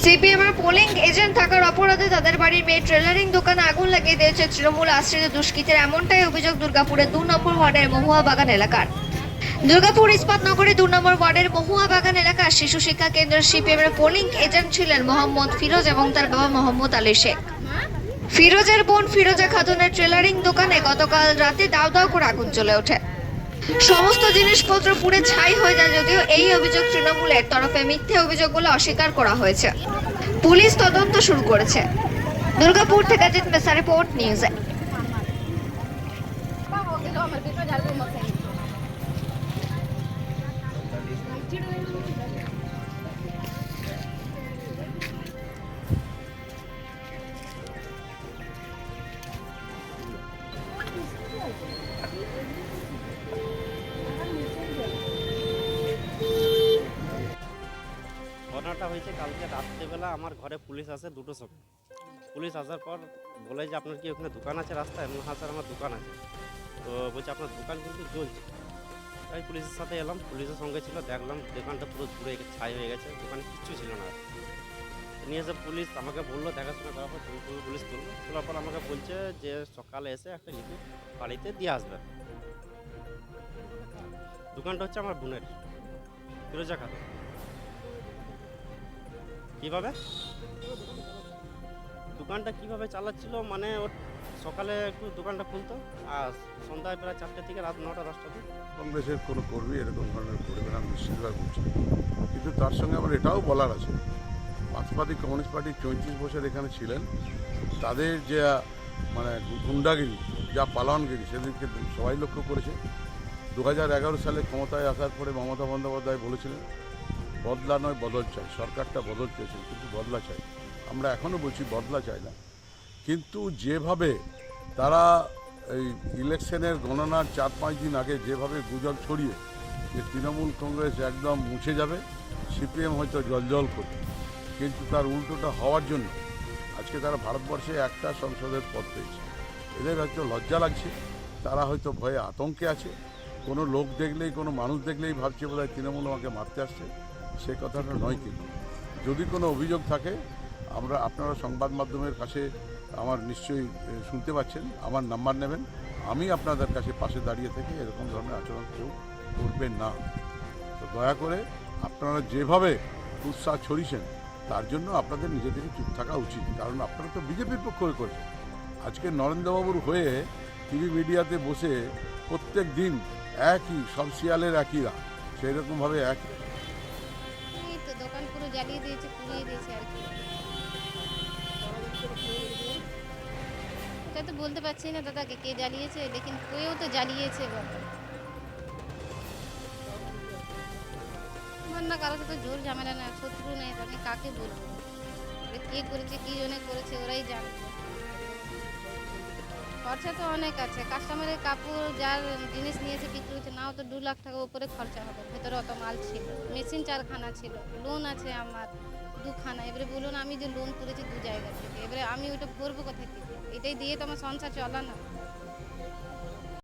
সিপিএমের polling agent থাকার অপরাধে তাদের বাড়ির মেয়ে ট্রেলারিং দোকানে আগুন লাগিয়ে দিয়েছে তৃণমূল আশ্রিত দুষ্কৃতীর, এমনটাই অভিযোগ দুর্গাপুরের 2 নম্বর ওয়ার্ডের মহুয়া বাগান এলাকার। দুর্গাপুর ইস্পাত নগরী 2 নম্বর ওয়ার্ডের মহুয়া বাগান এলাকার শিশু শিক্ষা কেন্দ্রের সিপিএমের পোলিং এজেন্ট ছিলেন মোহাম্মদ ফিরোজ এবং তার বাবা মোহাম্মদ আলী শেখ। ফিরোজের বোন ফিরোজা খাতুনের ট্রেলারিং দোকানে গতকাল রাতে দাউ দাউ করে আগুন জ্বলে ওঠে। সমস্ত জিনিসপত্র পুড়ে ছাই হয়ে যায়, যদিও এই অভিযোগ তৃণমূলের তরফে মিথ্যে অভিযোগ বলে অস্বীকার করা হয়েছে। পুলিশ তদন্ত শুরু করেছে। দুর্গাপুর থেকে জিত মেসা রিপোর্ট নিউজে। ঘটনাটা হয়েছে কালকে রাত্রেবেলা। আমার ঘরে পুলিশ আসে 2টোর সময়। পুলিশ আসার পর বলে যে আপনার কি ওখানে দোকান আছে রাস্তায়? হ্যাঁ স্যার, আমার দোকান আছে। তো বলছে আপনার দোকান কিন্তু জ্বলছে। তাই পুলিশের সাথে এলাম, পুলিশের সঙ্গে ছিল, দেখলাম দোকানটা পুরো পুড়ে ছাই হয়ে গেছে, দোকানে কিচ্ছু ছিল না। নিয়ে এসে পুলিশ আমাকে বললো, দেখাশোনা করার পর পুলিশ তুললো। তোলার পর আমাকে বলছে যে সকালে এসে একটা লিখিত বাড়িতে দিয়ে আসবে। দোকানটা হচ্ছে আমার বোনের, ফিরোজা খাতুন। কীভাবে দোকানটা কীভাবে চালাচ্ছিল, মানে ওর সকালে একটু দোকানটা খুলতো আর সন্ধ্যায় প্রায় 4টে থেকে রাত 9টা 10টা দিন। কংগ্রেসের কোনো কর্মী এরকম ধরনের করবে না, নিশ্চিতভাবে বলছি। কিন্তু তার সঙ্গে আমার এটাও বলার আছে, মার্ক্সবাদী কমিউনিস্ট পার্টি 34 বছর এখানে ছিলেন, তাদের যে মানে গুন্ডাগিরি, যা পালনগিরি, সেদিনকে সবাই লক্ষ্য করেছে। 2011 সালে ক্ষমতায় আসার পরে মমতা বন্দ্যোপাধ্যায় বলেছিলেন বদলা নয় বদল চাই। সরকারটা বদল চেয়েছেন, কিন্তু বদলা চাই। আমরা এখনও বলছি বদলা চাই না, কিন্তু যেভাবে তারা এই ইলেকশনের গণনার 4-5 দিন আগে যেভাবে গুজব ছড়িয়ে যে তৃণমূল কংগ্রেস একদম মুছে যাবে, সিপিএম হয়তো জলজল করবে, কিন্তু তার উল্টোটা হওয়ার জন্য আজকে তারা ভারতবর্ষে একটা সংসদের পদ পেয়েছে। এদের হয়তো লজ্জা লাগছে, তারা হয়তো ভয়ে আতঙ্কে আছে। কোনো লোক দেখলেই, কোনো মানুষ দেখলেই ভাবছে বোধহয় তৃণমূল আমাকে মারতে আসছে। সে কথাটা নয়। কিন্তু যদি কোনো অভিযোগ থাকে, আপনারা সংবাদ মাধ্যমের কাছে আমার নিশ্চয়ই শুনতে পাচ্ছেন, আমার নাম্বার নেবেন, আমি আপনাদের কাছে পাশে দাঁড়িয়ে থেকে এরকম ধরনের আচরণ কেউ করবেন না। তো দয়া করে আপনারা যেভাবে উৎসাহ ছড়িয়েছেন, তার জন্য আপনাদের নিজেদেরকে চুপ থাকা উচিত, কারণ আপনারা তো বিজেপির পক্ষ হয়ে করেছেন। আজকে নরেন্দ্রবাবুর হয়ে টিভি মিডিয়াতে বসে প্রত্যেক দিন একই, সব শিয়ালের একই রাত, সেই রকমভাবে একই তো দোকান পুরো জ্বালিয়ে দিয়েছে, পুড়িয়ে দিয়েছে আর কি। এটা তো বলতে পারছি না দাদাকে কে জ্বালিয়েছে, লেকিন কেউ তো জ্বালিয়েছে। আমার না কারোর সাথে জোর ঝামেলা না, শত্রু নেই, আমি কাকে বলবো? কে করেছে, কি জন্য করেছে, ওরাই জানবে। খরচা তো অনেক আছে, কাস্টমারের কাপড় যার জিনিস নিয়েছে বিক্রি হচ্ছে, নাও তো 2 লাখ টাকা উপরে খরচা হবে। ভেতরে অত মাল ছিল, মেশিন 4খানা ছিল, লোন আছে আমার 2খানা। এবারে বলুন, আমি যে লোন করেছি 2 জায়গা থেকে, এবারে আমি ওইটা ভরবো কোথায় থেকে? এটাই দিয়ে তো আমার সংসার চলা না।